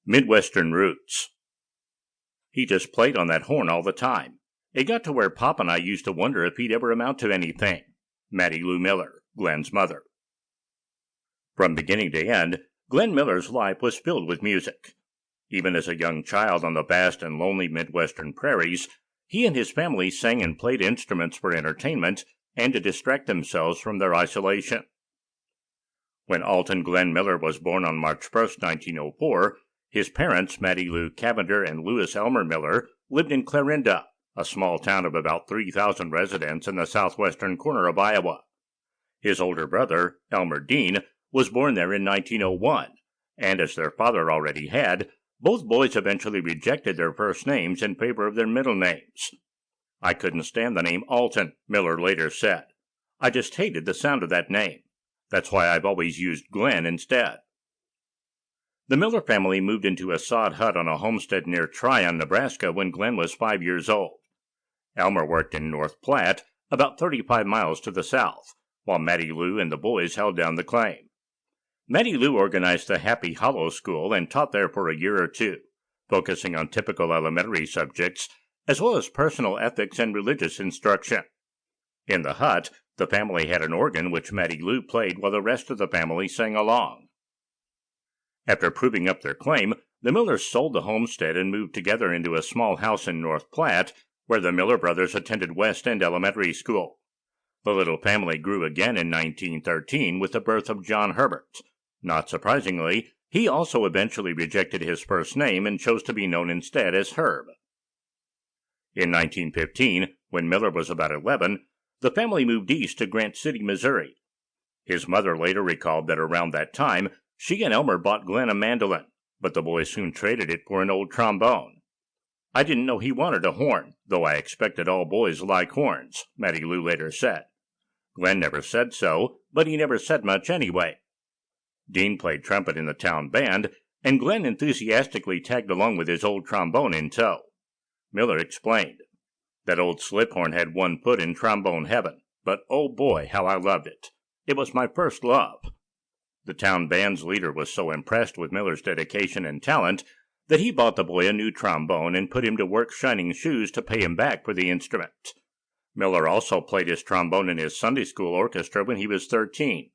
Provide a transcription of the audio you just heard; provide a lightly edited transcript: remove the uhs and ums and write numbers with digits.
Midwestern Roots. He just played on that horn all the time. It got to where Pop and I used to wonder if he'd ever amount to anything. Mattie Lou Miller, Glenn's mother. From beginning to end, Glenn Miller's life was filled with music. Even as a young child on the vast and lonely Midwestern prairies, he and his family sang and played instruments for entertainment and to distract themselves from their isolation. When Alton Glenn Miller was born on March 1, 1904, his parents, Mattie Lou Cavender and Louis Elmer Miller, lived in Clarinda, a small town of about 3,000 residents in the southwestern corner of Iowa. His older brother, Elmer Dean, was born there in 1901, and as their father already had, both boys eventually rejected their first names in favor of their middle names. "I couldn't stand the name Alton," Miller later said. "I just hated the sound of that name. That's why I've always used Glenn instead." The Miller family moved into a sod hut on a homestead near Tryon, Nebraska when Glenn was 5 years old. Elmer worked in North Platte, about 35 miles to the south, while Mattie Lou and the boys held down the claim. Mattie Lou organized the Happy Hollow School and taught there for a year or two, focusing on typical elementary subjects, as well as personal ethics and religious instruction. In the hut, the family had an organ which Mattie Lou played while the rest of the family sang along. After proving up their claim, the Millers sold the homestead and moved together into a small house in North Platte, where the Miller brothers attended West End Elementary School. The little family grew again in 1913 with the birth of John Herbert. Not surprisingly, he also eventually rejected his first name and chose to be known instead as Herb. In 1915, when Miller was about 11, the family moved east to Grant City, Missouri. His mother later recalled that around that time, she and Elmer bought Glenn a mandolin, but the boy soon traded it for an old trombone. "I didn't know he wanted a horn, though I expected all boys like horns," Mattie Lou later said. Glenn never said so, but he never said much anyway. Dean played trumpet in the town band, and Glenn enthusiastically tagged along with his old trombone in tow. Miller explained, "That old slip horn had one foot in trombone heaven, but oh boy, how I loved it. It was my first love." The town band's leader was so impressed with Miller's dedication and talent that he bought the boy a new trombone and put him to work shining shoes to pay him back for the instrument. Miller also played his trombone in his Sunday school orchestra when he was 13.